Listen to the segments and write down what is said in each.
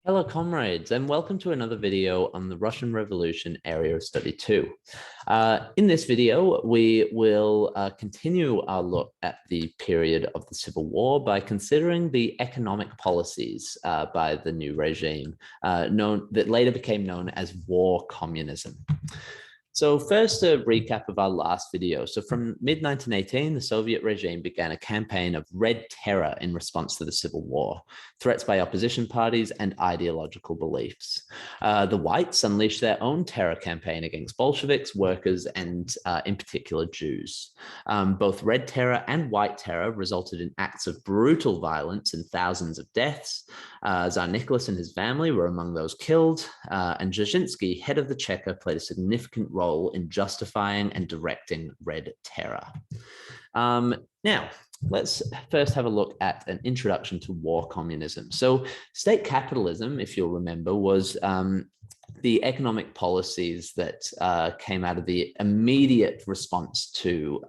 Hello, comrades, and welcome to another video on the Russian Revolution Area of Study 2. In this video, we will continue our look at the period of the Civil War by considering the economic policies by the new regime that later became known as War Communism. So first, a recap of our last video. So from mid-1918, the Soviet regime began a campaign of red terror in response to the Civil War, threats by opposition parties and ideological beliefs. The whites unleashed their own terror campaign against Bolsheviks, workers, and in particular Jews. Both red terror and white terror resulted in acts of brutal violence and thousands of deaths. Tsar Nicholas and his family were among those killed, and Dzerzhinsky, head of the Cheka, played a significant role in justifying and directing red terror. Now, let's first have a look at an introduction to war communism. So state capitalism, if you'll remember, was the economic policies that came out of the immediate response to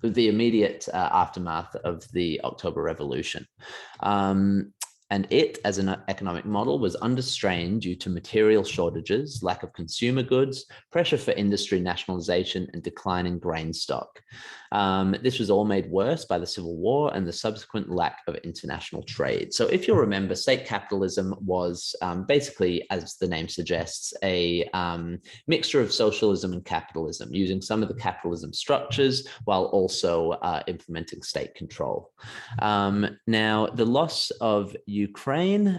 the immediate aftermath of the October Revolution. And it, as an economic model, was under strain due to material shortages, lack of consumer goods, pressure for industry nationalization, and declining grain stock. This was all made worse by the Civil War and the subsequent lack of international trade. So if you'll remember, state capitalism was basically, as the name suggests, a mixture of socialism and capitalism, using some of the capitalism structures while also implementing state control. Now, the loss of Ukraine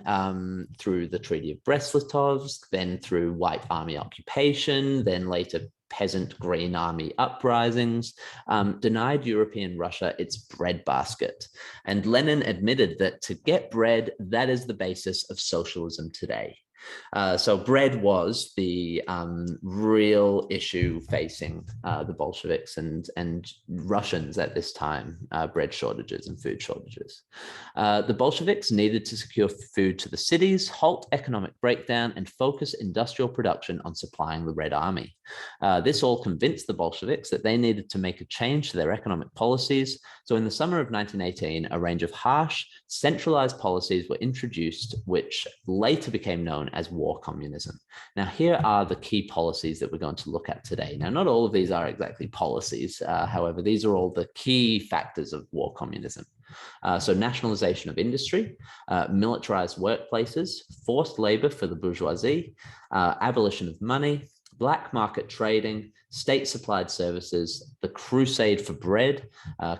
through the Treaty of Brest-Litovsk, then through White Army occupation, then later peasant Green Army uprisings, denied European Russia its breadbasket. And Lenin admitted that to get bread, that is the basis of socialism today. So bread was the real issue facing the Bolsheviks and Russians at this time, bread shortages and food shortages. The Bolsheviks needed to secure food to the cities, halt economic breakdown, and focus industrial production on supplying the Red Army. This all convinced the Bolsheviks that they needed to make a change to their economic policies. So in the summer of 1918, a range of harsh, centralized policies were introduced, which later became known as war communism. Now, here are the key policies that we're going to look at today. Now, not all of these are exactly policies. However, these are all the key factors of war communism. So nationalization of industry, militarized workplaces, forced labor for the bourgeoisie, abolition of money, black market trading, state-supplied services, the Crusade for bread,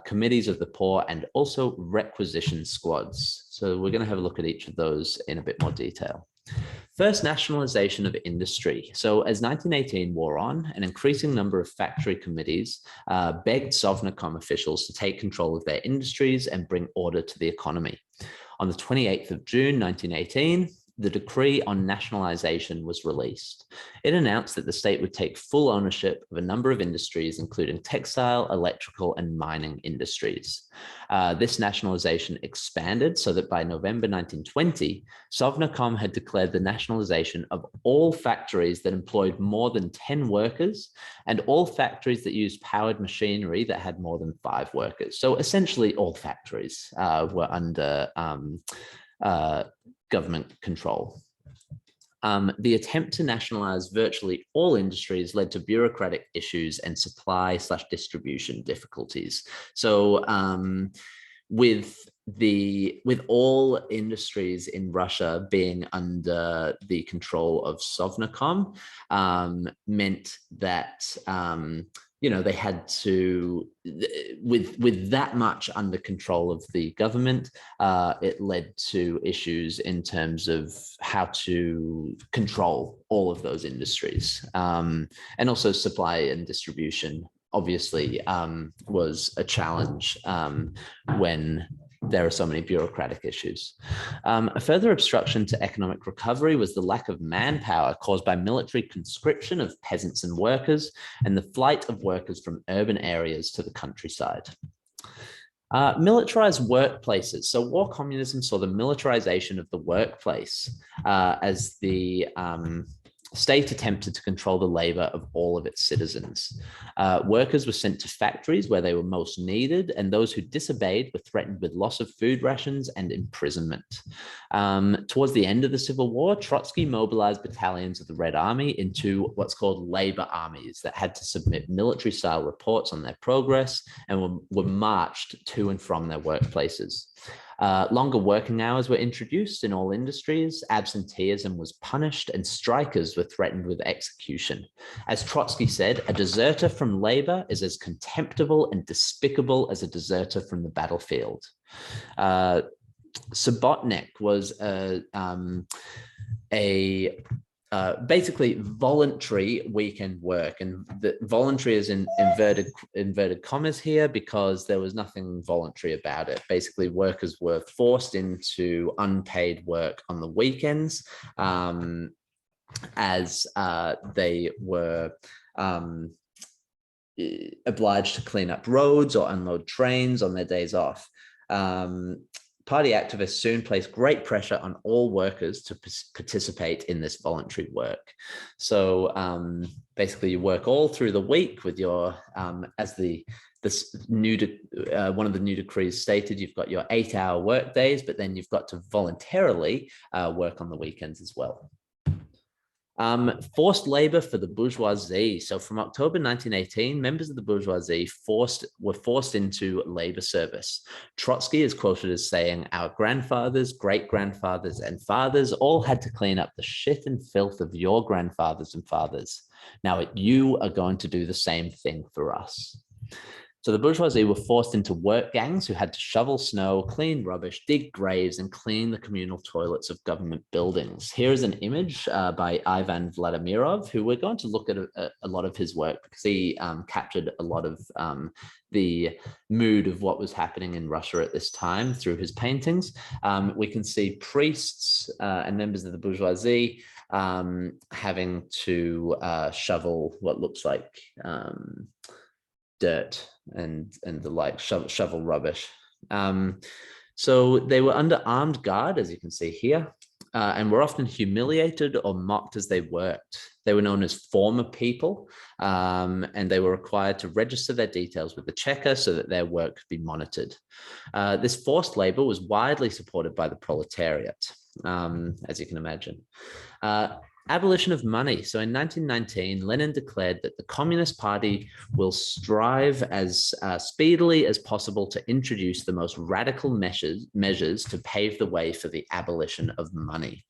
committees of the poor, and also requisition squads. So we're going to have a look at each of those in a bit more detail. First, nationalization of industry. So as 1918 wore on, an increasing number of factory committees begged Sovnarkom officials to take control of their industries and bring order to the economy. On the 28th of June, 1918, the decree on nationalization was released. It announced that the state would take full ownership of a number of industries, including textile, electrical, and mining industries. This nationalization expanded so that by November 1920, Sovnarkom had declared the nationalization of all factories that employed more than 10 workers and all factories that used powered machinery that had more than 5 workers. So essentially all factories were under government control. The attempt to nationalize virtually all industries led to bureaucratic issues and supply/distribution difficulties. So with all industries in Russia being under the control of Sovnarkom, meant that they had to, with that much under control of the government, it led to issues in terms of how to control all of those industries. And also supply and distribution, obviously, was a challenge when there are so many bureaucratic issues. A further obstruction to economic recovery was the lack of manpower caused by military conscription of peasants and workers and the flight of workers from urban areas to the countryside. Militarized workplaces. So war communism saw the militarization of the workplace as the state attempted to control the labor of all of its citizens. Workers were sent to factories where they were most needed, and those who disobeyed were threatened with loss of food rations and imprisonment. Towards the end of the Civil War, Trotsky mobilized battalions of the Red Army into what's called labor armies that had to submit military-style reports on their progress and were marched to and from their workplaces. Longer working hours were introduced in all industries, absenteeism was punished, and strikers were threatened with execution. As Trotsky said, a deserter from labor is as contemptible and despicable as a deserter from the battlefield. Subotnik was basically voluntary weekend work, and the voluntary is in inverted commas here because there was nothing voluntary about it. Basically, workers were forced into unpaid work on the weekends as they were obliged to clean up roads or unload trains on their days off. Party activists soon placed great pressure on all workers to participate in this voluntary work. So basically you work all through the week with your, as one of the new decrees stated, you've got your 8-hour work days, but then you've got to voluntarily work on the weekends as well. Forced labor for the bourgeoisie. So from October 1918, members of the bourgeoisie were forced into labor service. Trotsky is quoted as saying, "Our grandfathers, great-grandfathers, and fathers all had to clean up the shit and filth of your grandfathers and fathers. Now you are going to do the same thing for us." So the bourgeoisie were forced into work gangs who had to shovel snow, clean rubbish, dig graves, and clean the communal toilets of government buildings. Here is an image by Ivan Vladimirov, who we're going to look at a lot of his work because he captured a lot of the mood of what was happening in Russia at this time through his paintings. We can see priests and members of the bourgeoisie having to shovel what looks like dirt and the like, shovel rubbish. So they were under armed guard, as you can see here, and were often humiliated or mocked as they worked. They were known as former people, and they were required to register their details with the checker so that their work could be monitored. This forced labor was widely supported by the proletariat, as you can imagine. Abolition of money. So in 1919, Lenin declared that the Communist Party will strive as speedily as possible to introduce the most radical measures to pave the way for the abolition of money.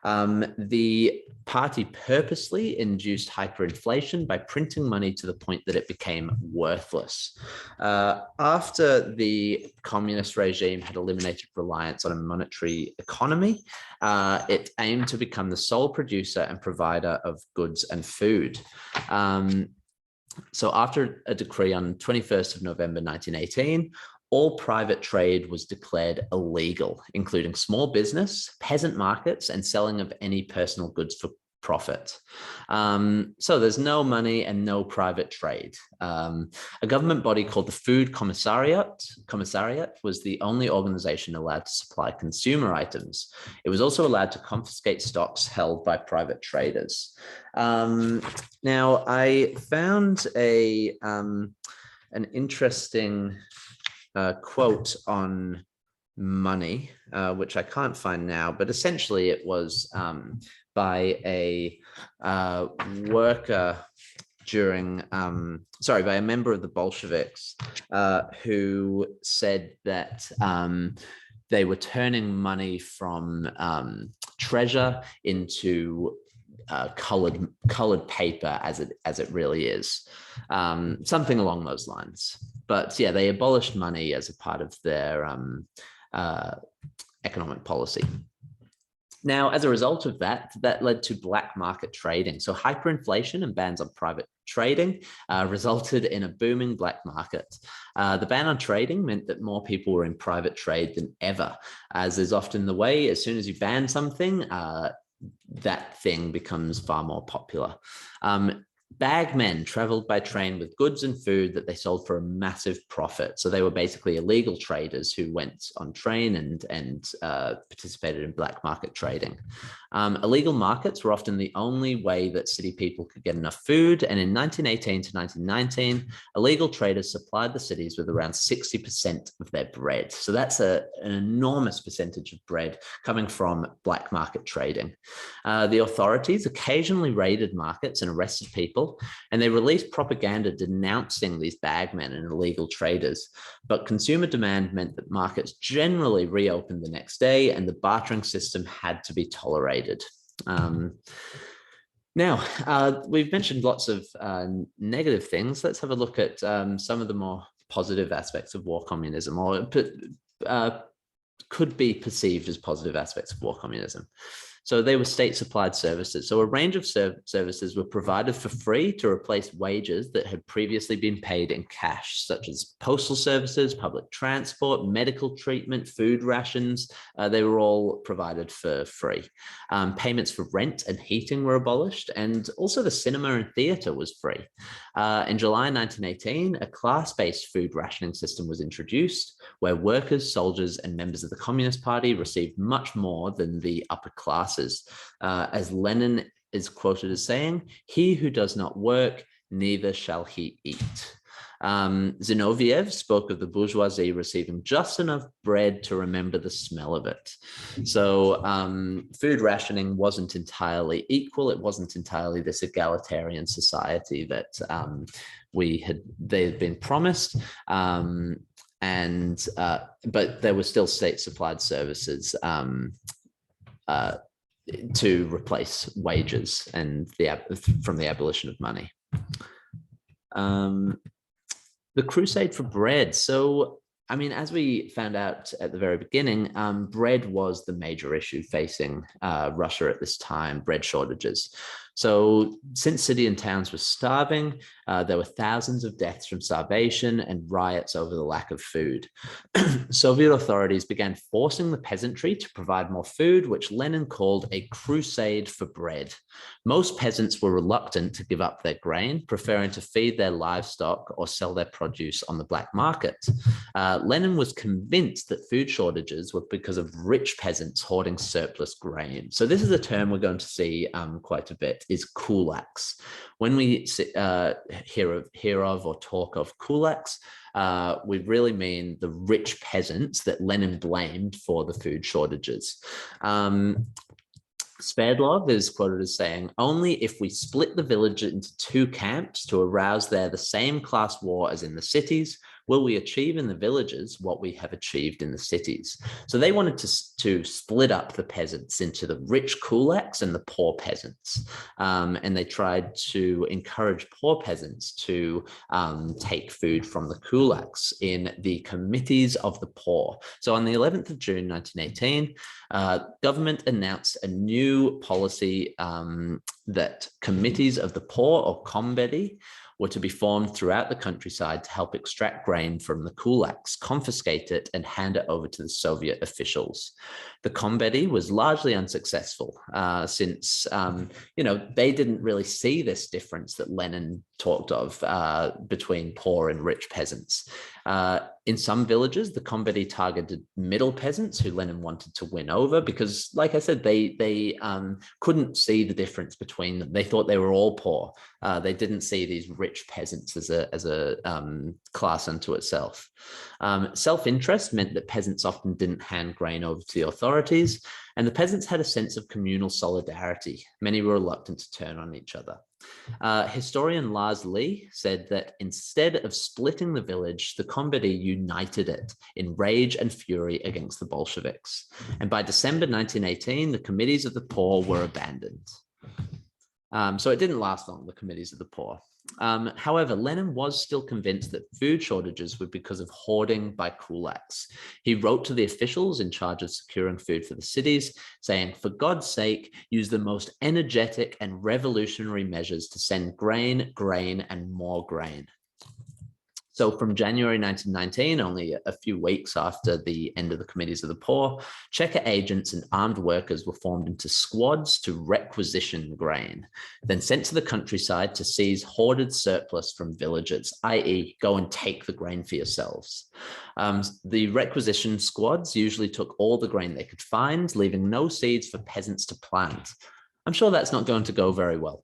The party purposely induced hyperinflation by printing money to the point that it became worthless. After the communist regime had eliminated reliance on a monetary economy, it aimed to become the sole producer and provider of goods and food. So after a decree on 21st of November 1918, all private trade was declared illegal, including small business, peasant markets, and selling of any personal goods for profit. So there's no money and no private trade. A government body called the Food Commissariat was the only organization allowed to supply consumer items. It was also allowed to confiscate stocks held by private traders. Now, I found an interesting quote on money, which I can't find now, but essentially it was by a worker during, by a member of the Bolsheviks who said that they were turning money from treasure into colored paper as it really is, something along those lines. But yeah, they abolished money as a part of their economic policy. Now, as a result of that led to black market trading. So hyperinflation and bans on private trading resulted in a booming black market. The ban on trading meant that more people were in private trade than ever, as is often the way. As soon as you ban something, that thing becomes far more popular. Bagmen traveled by train with goods and food that they sold for a massive profit. So they were basically illegal traders who went on train and participated in black market trading. Illegal markets were often the only way that city people could get enough food. And in 1918 to 1919, illegal traders supplied the cities with around 60% of their bread. So that's an enormous percentage of bread coming from black market trading. The authorities occasionally raided markets and arrested people, and they released propaganda denouncing these bagmen and illegal traders. But consumer demand meant that markets generally reopened the next day, and the bartering system had to be tolerated. Now, we've mentioned lots of negative things. Let's have a look at some of the more positive aspects of war communism, or could be perceived as positive aspects of war communism. So they were state-supplied services. So a range of services were provided for free to replace wages that had previously been paid in cash, such as postal services, public transport, medical treatment, food rations. They were all provided for free. Payments for rent and heating were abolished, and also the cinema and theatre was free. In July 1918, a class-based food rationing system was introduced, where workers, soldiers, and members of the Communist Party received much more than the upper classes. As Lenin is quoted as saying, "He who does not work, neither shall he eat." Zinoviev spoke of the bourgeoisie receiving just enough bread to remember the smell of it. So food rationing wasn't entirely equal. It wasn't entirely this egalitarian society that they had been promised. But there were still state-supplied services to replace wages and from the abolition of money. The crusade for bread. So, I mean, as we found out at the very beginning, bread was the major issue facing Russia at this time, bread shortages. So since city and towns were starving, there were thousands of deaths from starvation and riots over the lack of food. Soviet authorities began forcing the peasantry to provide more food, which Lenin called a crusade for bread. Most peasants were reluctant to give up their grain, preferring to feed their livestock or sell their produce on the black market. Lenin was convinced that food shortages were because of rich peasants hoarding surplus grain. So this is a term we're going to see quite a bit, is kulaks. When we hear of or talk of kulaks, we really mean the rich peasants that Lenin blamed for the food shortages. Sverdlov is quoted as saying, "Only if we split the village into two camps to arouse there the same class war as in the cities, will we achieve in the villages what we have achieved in the cities." So they wanted to split up the peasants into the rich kulaks and the poor peasants. And they tried to encourage poor peasants to take food from the kulaks in the committees of the poor. So on the 11th of June, 1918, government announced a new policy that committees of the poor, or kombedi, were to be formed throughout the countryside to help extract grain from the kulaks, confiscate it, and hand it over to the Soviet officials. The kombedi was largely unsuccessful since, they didn't really see this difference that Lenin talked of between poor and rich peasants. In some villages, the kombedi targeted middle peasants who Lenin wanted to win over because, like I said, they couldn't see the difference between them. They thought they were all poor. They didn't see these rich peasants as a class unto itself. Self-interest meant that peasants often didn't hand grain over to the authorities, and the peasants had a sense of communal solidarity. Many were reluctant to turn on each other. Historian Lars Lee said that instead of splitting the village, the kombedi united it in rage and fury against the Bolsheviks. And by December 1918, the committees of the poor were abandoned. So it didn't last long, the committees of the poor. However, Lenin was still convinced that food shortages were because of hoarding by kulaks. He wrote to the officials in charge of securing food for the cities, saying, "For God's sake, use the most energetic and revolutionary measures to send grain, and more grain." So from January 1919, only a few weeks after the end of the Committees of the Poor, checker agents and armed workers were formed into squads to requisition grain, then sent to the countryside to seize hoarded surplus from villagers, i.e. go and take the grain for yourselves. The requisition squads usually took all the grain they could find, leaving no seeds for peasants to plant. I'm sure that's not going to go very well.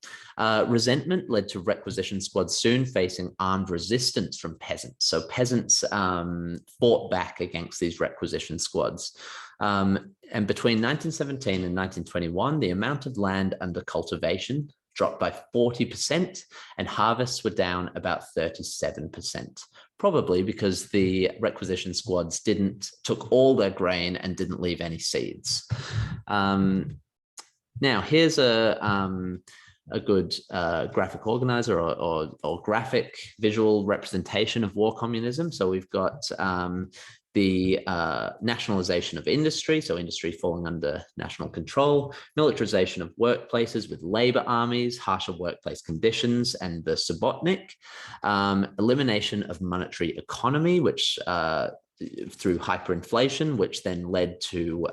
Resentment led to requisition squads soon facing armed resistance from peasants. So peasants fought back against these requisition squads. And between 1917 and 1921, the amount of land under cultivation dropped by 40%, and harvests were down about 37%, probably because the requisition squads took all their grain and didn't leave any seeds. Now, here's a good graphic organizer or graphic visual representation of war communism. So we've got the nationalization of industry, so industry falling under national control, militarization of workplaces with labor armies, harsher workplace conditions, and the Subotnik, elimination of monetary economy, which through hyperinflation, which then led to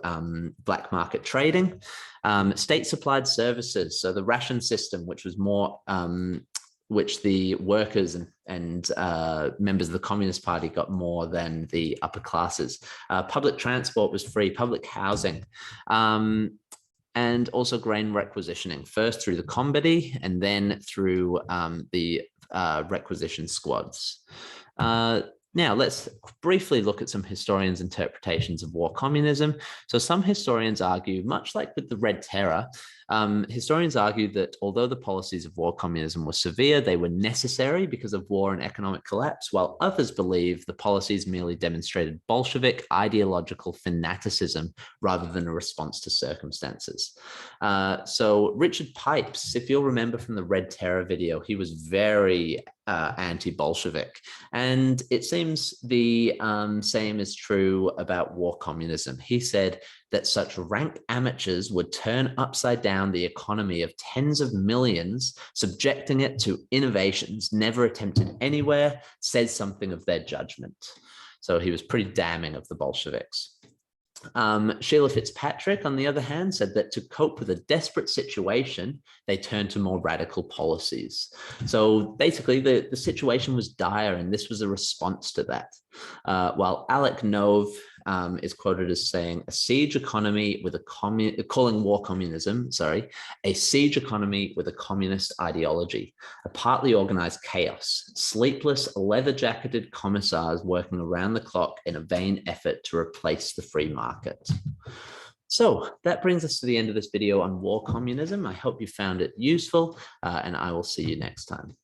black market trading, state supplied services, so the ration system, which was more which the workers and members of the Communist Party got more than the upper classes. Public transport was free, public housing, and also grain requisitioning, first through the Committee and then through the requisition squads. Now, let's briefly look at some historians' interpretations of war communism. So some historians argue, much like with the Red Terror, historians argue that although the policies of war communism were severe, they were necessary because of war and economic collapse, while others believe the policies merely demonstrated Bolshevik ideological fanaticism rather than a response to circumstances. So Richard Pipes, if you'll remember from the Red Terror video, he was very anti-Bolshevik. And it seems the same is true about war communism. He said that such rank amateurs would turn upside down the economy of tens of millions, subjecting it to innovations never attempted anywhere, says something of their judgment. So he was pretty damning of the Bolsheviks. Sheila Fitzpatrick, on the other hand, said that to cope with a desperate situation, they turned to more radical policies. So basically, the situation was dire, and this was a response to that. While Alec Nove is quoted as saying, a siege economy with calling war communism, a siege economy with a communist ideology, a partly organized chaos, sleepless, leather-jacketed commissars working around the clock in a vain effort to replace the free market. So that brings us to the end of this video on war communism. I hope you found it useful, and I will see you next time.